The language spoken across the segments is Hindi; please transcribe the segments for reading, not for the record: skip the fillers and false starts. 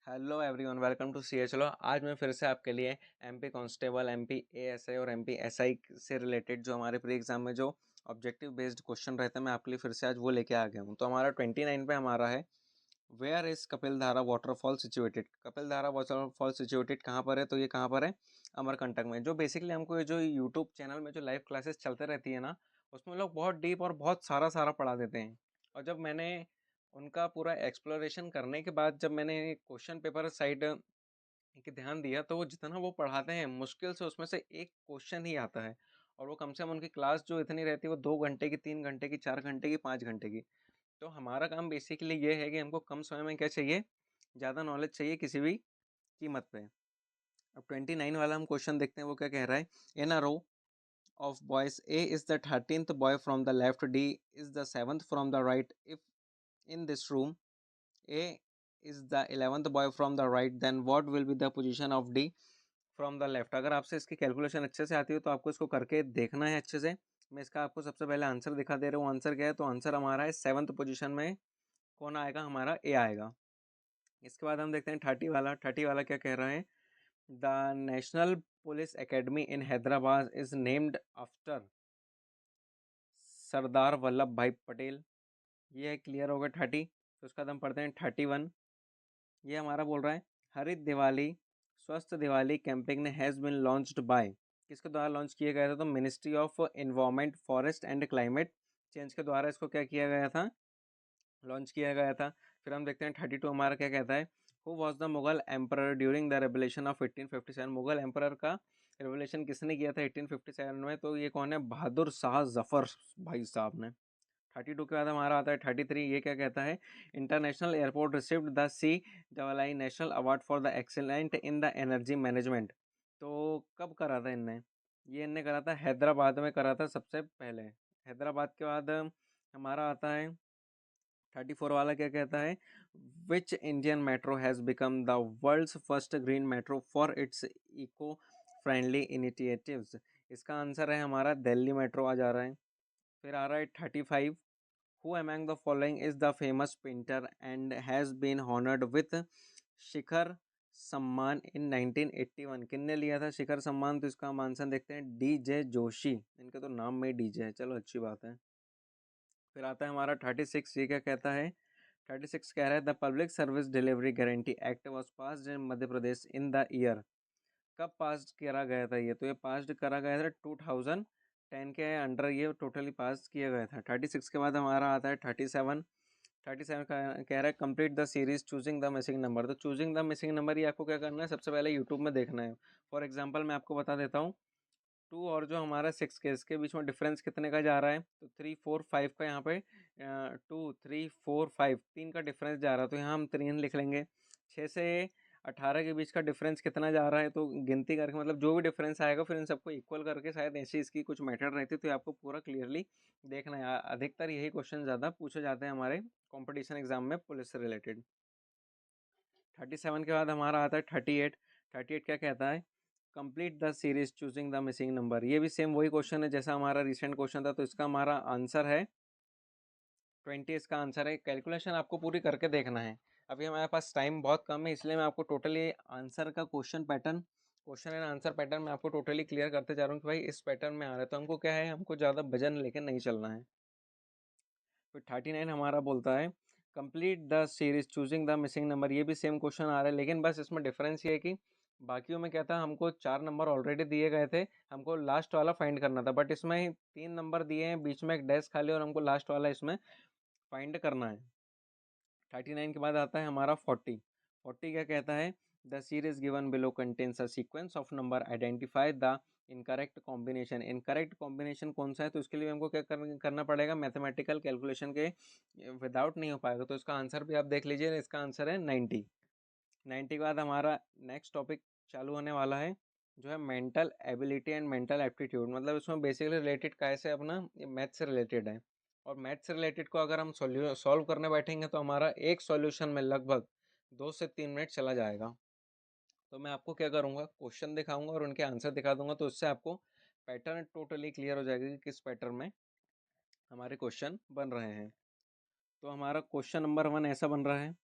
Hello everyone, welcome to C H लो। आज मैं फिर से आपके लिए एमपी कांस्टेबल, एमपी एएसआई और एमपी एसआई से रिलेटेड जो हमारे प्री एग्जाम में जो ऑब्जेक्टिव बेस्ड क्वेश्चन रहते हैं, मैं आपके लिए फिर से आज वो लेके आ गया हूँ। तो हमारा 29 पे हमारा है, वेयर इज कपिल धारा वाटरफॉल सिचुएटेड। कपिल धारा वाटरफॉल सिचुएटेड कहाँ पर है? तो ये कहाँ पर है? अमरकंटक में। जो बेसिकली हमको ये जो यूट्यूब चैनल में जो लाइव क्लासेस चलते रहती है ना, उसमें लोग बहुत डीप और बहुत सारा सारा पढ़ा देते हैं। और जब मैंने उनका पूरा एक्सप्लोरेशन करने के बाद जब मैंने क्वेश्चन पेपर साइड के ध्यान दिया, तो वो जितना वो पढ़ाते हैं मुश्किल से उसमें से एक क्वेश्चन ही आता है। और वो कम से कम उनकी क्लास जो इतनी रहती है वो 2 घंटे की, 3 घंटे की, 4 घंटे की, 5 घंटे की। तो हमारा काम बेसिकली ये है कि हमको कम समय में क्या चाहिए, ज़्यादा नॉलेज चाहिए किसी भी कीमत पे। अब 29 वाला हम क्वेश्चन देखते हैं, वो क्या कह रहा है। In a row of boys, A is the 13th boy from the left, D is the 7th from the right. If in this room A is the 11th boy from the right, then what will be the position of D from the left? अगर आपसे इसकी कैलकुलेशन अच्छे से आती हो तो आपको इसको करके देखना है अच्छे से। मैं इसका आपको सबसे पहले आंसर दिखा दे रहा हूँ। आंसर क्या है? तो आंसर हमारा है 7th पोजीशन में कौन आएगा? हमारा ए आएगा। इसके बाद हम देखते हैं 30 वाला। 30 वाला क्या कह रहा है। The national police academy in Hyderabad is named after Sardar Vallabh Bhai Patel. ये क्लियर होगा 30। तो उसका बाद हम पढ़ते हैं 31। ये हमारा बोल रहा है, हरित दिवाली स्वस्थ Diwali campaign has been launched by. किसके द्वारा लॉन्च किया गया था? तो ministry of environment, forest and climate change के द्वारा इसको क्या किया गया था? लॉन्च किया गया था। फिर हम देखते हैं 32 हमारा क्या कहता है। Who was the Mughal emperor during the revolution of 1857। Mughal emperor का रेवोल्यूशन किसने किया था 1857 में? तो ये कौन है? बहादुर शाह जफर भाई साहब ने। 32 के बाद हमारा आता है 33। ये क्या कहता है। International airport received the C double I national award for the excellent in the energy management. तो कब करा था इनने? ये इनने करा था हैदराबाद में करा था सबसे पहले। हैदराबाद के बाद हमारा आता है 34 वाला। क्या कहता है। Which Indian metro has become the world's first green metro for its eco friendly initiatives. इसका आंसर है हमारा दिल्ली मेट्रो आ जा रहा है। फिर आ रहा है 35। Who among the following is the famous painter and has been honored with शिखर सम्मान in 1981? किनने लिया था शिखर सम्मान? तो इसका हम आंसर देखते हैं डी जे जोशी। इनके तो नाम में डीजे है, चलो अच्छी बात है। फिर आता है हमारा 36। ये क्या कहता है। 36 कह रहा है the public service delivery guarantee act was passed in Madhya Pradesh in the year. कब पास करा गया था ये? तो ये पास करा गया था 2010 के अंडर, ये टोटली पास किया गया था। 36 के बाद हमारा आता है 37। 37 का कह रहा है complete the series choosing the missing number. तो चूजिंग द मिसिंग नंबर ये आपको क्या करना है? सबसे पहले यूट्यूब में देखना है। फॉर एग्जांपल मैं आपको बता देता हूँ, 2 और जो हमारा 6 के इसके बीच में डिफरेंस कितने का जा रहा है? तो 3 4 5 का यहाँ पे 2 3 4 5 3 का डिफरेंस जा रहा है, तो यहाँ हम 3 लिख लेंगे। 6 से 18 के बीच का डिफरेंस कितना जा रहा है? तो गिनती करके मतलब जो भी डिफरेंस आएगा फिर इन सबको इक्वल करके, शायद ऐसी इसकी कुछ मेथड रहती है, तो ये आपको पूरा क्लियरली देखना है। अधिकतर यही क्वेश्चन ज़्यादा पूछे जाते हैं हमारे कॉम्पिटिशन एग्जाम में पुलिस से रिलेटेड। 37 के बाद हमारा आता है 38। 38 क्या कहता है। Complete the series choosing the missing number. ये भी सेम वही क्वेश्चन है जैसा हमारा रिसेंट क्वेश्चन था, तो इसका हमारा आंसर है 20। इसका आंसर है। कैलकुलेशन आपको पूरी करके देखना है। अभी हमारे पास टाइम बहुत कम है, इसलिए मैं आपको टोटली आंसर का क्वेश्चन एंड आंसर पैटर्न मैं आपको टोटली क्लियर करते जा रहा हूँ कि भाई इस पैटर्न में आ रहा है, तो हमको क्या है, हमको ज़्यादा वजन लेके नहीं चलना है। फिर 39 हमारा बोलता है complete the series choosing the missing number. ये भी सेम क्वेश्चन आ रहा है, लेकिन बस इसमें डिफरेंस ये है कि बाकियों में क्या था, हमको 4 नंबर ऑलरेडी दिए गए थे, हमको लास्ट वाला फाइंड करना था। बट इसमें 3 नंबर दिए हैं, बीच में एक डैश खाली, और हमको लास्ट वाला इसमें फाइंड करना है। 39 के बाद आता है हमारा 40। 40 क्या कहता है। The series given below contains a sequence of number, identify the incorrect combination. Incorrect combination कौन सा है? तो इसके लिए हमको क्या करना पड़ेगा, मैथमेटिकल कैलकुलेशन के विदाउट नहीं हो पाएगा। तो इसका आंसर भी आप देख लीजिए, इसका आंसर है 90। 90 के बाद हमारा नेक्स्ट टॉपिक चालू होने वाला है, जो है mental ability and mental aptitude. मतलब इसमें बेसिकली रिलेटेड कैसे अपना मैथ से रिलेटेड है। और मैथ से रिलेटेड को अगर हम सॉल्व करने बैठेंगे तो हमारा एक सॉल्यूशन में लगभग 2 से 3 मिनट चला जाएगा। तो मैं आपको क्या करूँगा, क्वेश्चन दिखाऊंगा और उनके आंसर दिखा दूंगा, तो उससे आपको पैटर्न टोटली क्लियर हो जाएगा कि किस पैटर्न में हमारे क्वेश्चन बन रहे हैं। तो हमारा क्वेश्चन नंबर 1 ऐसा बन रहा है।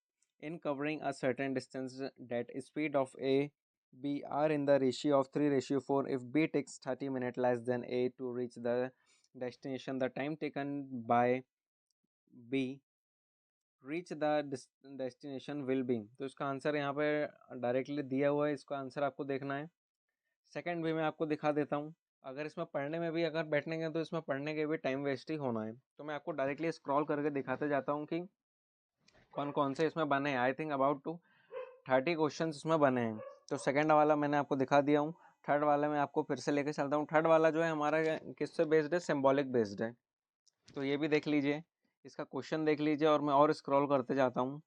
In covering a certain distance that speed of A, B are in the ratio of 3:4. If B takes 30 minutes less than A to reach the destination, the time taken by B reach the destination will be। तो इसका आंसर यहाँ पे डायरेक्टली दिया हुआ है, इसका आंसर आपको देखना है। सेकंड वे में आपको दिखा देता हूँ। अगर इसमें पढ़ने में भी अगर बैठने तो इसमें पढ़ने के भी टाइम वेस्ट ही होना है, तो मैं आपको डायरेक्टली स्क्रॉल करके दिखाते जाता हूँ कि कौन कौन से इसमें बने हैं। I think about to 30 question इसमें बने हैं। तो सेकंड वाला मैंने आपको दिखा दिया हूँ। थर्ड वाला मैं आपको फिर से लेके चलता हूँ। थर्ड वाला जो है हमारा किससे बेस्ड है, सिंबॉलिक बेस्ड है। तो ये भी देख लीजिए, इसका क्वेश्चन देख लीजिए और मैं और स्क्रॉल करते जाता हूँ।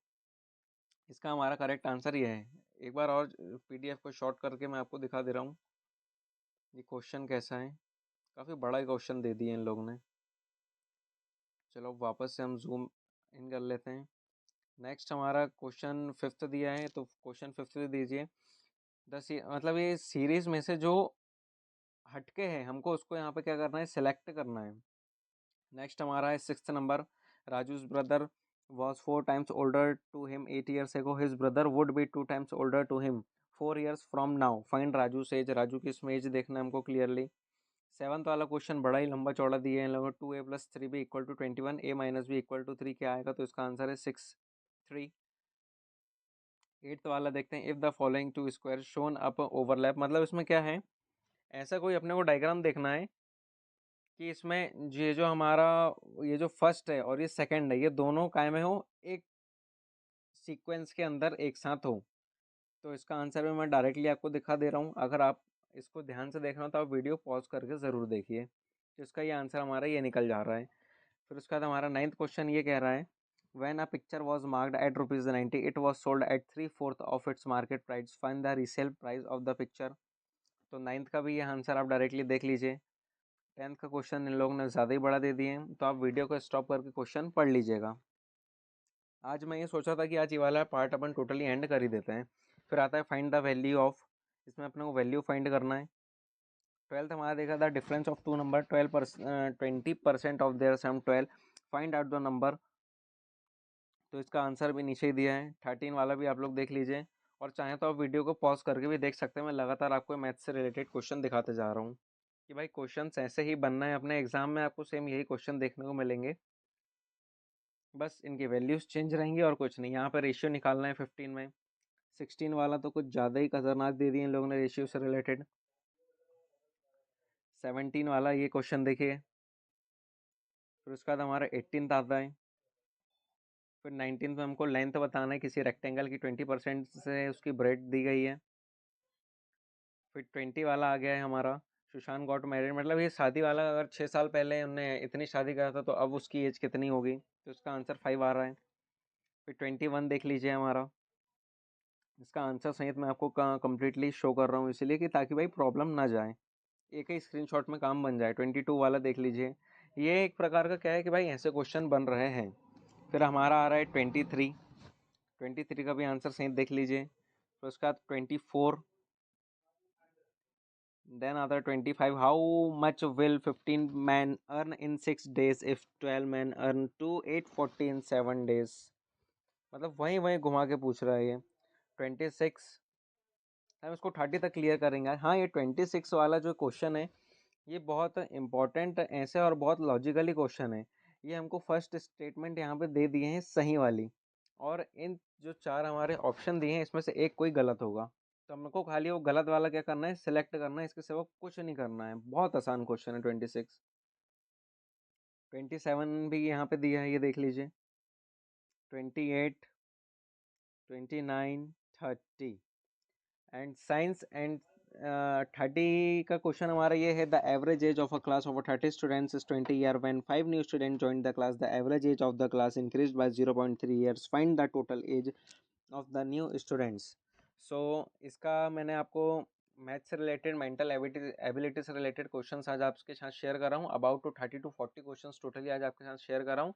इसका हमारा करेक्ट आंसर ये है। एक बार और पीडीएफ को शॉर्ट करके मैं आपको दिखा दे रहा हूँ ये क्वेश्चन कैसा है। काफ़ी बड़ा क्वेश्चन दे दिए इन लोगों ने। चलो वापस से हम जूम इन कर लेते हैं। नेक्स्ट हमारा क्वेश्चन फिफ्थ दिया है, तो क्वेश्चन फिफ्थ दीजिए। मतलब ये सीरीज में से जो हटके है हमको उसको यहाँ पे क्या करना है, सिलेक्ट करना है। नेक्स्ट हमारा है sixth number. Raju's brother was 4 times older to him 8 years ago. His brother would be 2 times older to him 4 years from now. Find Raju's age. Raju की इसमें एज देखना है हमको क्लियरली। सेवंथ वाला क्वेश्चन बड़ा ही लंबा चौड़ा दिया है इन लोगों को। 2a+3b = 21, a-b = 3 क्या आएगा, तो इसका आंसर है 6 3। एट्थ वाला देखते हैं। If the following two square shown up overlap, मतलब इसमें क्या है, ऐसा कोई अपने को डायग्राम देखना है कि इसमें ये जो हमारा ये जो फर्स्ट है और ये सेकंड है, ये दोनों काय में हो, एक सीक्वेंस के अंदर एक साथ हो। तो इसका आंसर भी मैं डायरेक्टली आपको दिखा दे रहा हूँ। अगर आप इसको ध्यान से देखना हो तो आप वीडियो पॉज करके ज़रूर देखिए। तो इसका ये आंसर हमारा ये निकल जा रहा है। फिर उसके बाद हमारा नाइन्थ क्वेश्चन ये कह रहा है, When a picture was marked at ₹90, it was sold at 3/4 of its market price. Find the resale price of the picture। तो नाइन्थ का भी ये आंसर आप डायरेक्टली देख लीजिए। टेंथ का क्वेश्चन इन लोगों ने ज़्यादा ही बड़ा दे दिए हैं, तो आप वीडियो को स्टॉप करके क्वेश्चन पढ़ लीजिएगा। आज मैं ये सोचा था कि आज ये वाला पार्ट अपन टोटली एंड कर ही देते हैं। फिर आता है फाइंड द वैल्यू ऑफ, इसमें अपने को वैल्यू फाइंड करना है। ट्वेल्थ हमारा देखा था difference of two number 20% of their sum 12, find out the number. तो इसका आंसर भी नीचे ही दिया है। 13 वाला भी आप लोग देख लीजिए, और चाहें तो आप वीडियो को पॉज करके भी देख सकते हैं। मैं लगातार आपको मैथ्स से रिलेटेड क्वेश्चन दिखाते जा रहा हूँ कि भाई क्वेश्चन ऐसे ही बनना है अपने एग्जाम में, आपको सेम यही क्वेश्चन देखने को मिलेंगे, बस इनकी वैल्यूज चेंज रहेंगी और कुछ नहीं। यहाँ पर रेशियो निकालना है 15 में। 16 वाला तो कुछ ज़्यादा ही खतरनाक दे दिए इन लोगों ने रेशियो से रिलेटेड। 17 वाला ये क्वेश्चन देखिए। फिर उसके बाद हमारा 18 आता है। फिर 19 में हमको लेंथ बताना है किसी रेक्टेंगल की, 20% से उसकी ब्रेड दी गई है। फिर 20 वाला आ गया है हमारा, सुशांत गॉट मैरिड, मतलब ये शादी वाला, अगर 6 साल पहले उन्होंने इतनी शादी करा था तो अब उसकी एज कितनी होगी, तो इसका आंसर 5 आ रहा है। फिर 21 देख लीजिए हमारा, इसका आंसर सहित मैं आपको कम्प्लीटली शो कर रहा हूँ इसलिए कि ताकि भाई प्रॉब्लम ना जाए, एक ही स्क्रीनशॉट में काम बन जाए। 22 वाला देख लीजिए, ये एक प्रकार का क्या है कि भाई ऐसे क्वेश्चन बन रहे हैं। फिर हमारा आ रहा है 23 का भी आंसर सही देख लीजिए। फिर उसके बाद 24, देन आता है 25। How much will 15 man earn in 6 days if 12 man earn to 840 in 7 days। मतलब वहीं वहीं घुमा के पूछ रहा है ये। 26, हम इसको 30 तक क्लियर करेंगे। हाँ, ये 26 वाला जो क्वेश्चन है ये बहुत इंपॉर्टेंट ऐसे और बहुत लॉजिकली क्वेश्चन है। ये हमको फर्स्ट स्टेटमेंट यहाँ पे दे दिए हैं सही वाली, और इन जो 4 हमारे ऑप्शन दिए हैं इसमें से एक कोई गलत होगा, तो हमको खाली वो गलत वाला क्या करना है, सिलेक्ट करना है, इसके सिवा कुछ नहीं करना है। बहुत आसान क्वेश्चन है 26। 27 भी यहाँ पे दिया है, ये देख लीजिए। 28, 29, 30 एंड साइंस एंड 30 का क्वेश्चन हमारा ये है, the average age of a class of 30 students is 20 year when 5 new student join the class, the average age of the class increased by 0.3 years, find the total age of the new students. So इसका मैंने आपको मैथ से रिलेटेड, मेंटल एबिलिटी से रिलेटेड क्वेश्चंस आज आपके साथ शेयर कर रहा हूँ। About to 30 to 40 questions totally आज आपके साथ शेयर कर रहा हूँ।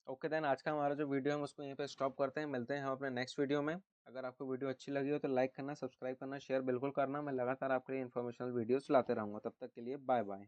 ओके देन, आज का हमारा जो वीडियो है हम उसको यहीं पे स्टॉप करते हैं। मिलते हैं हम अपने नेक्स्ट वीडियो में। अगर आपको वीडियो अच्छी लगी हो तो लाइक करना, सब्सक्राइब करना, शेयर बिल्कुल करना। मैं लगातार आपके लिए इन्फॉर्मेशनल वीडियोस लाते रहूँगा। तब तक के लिए बाय बाय।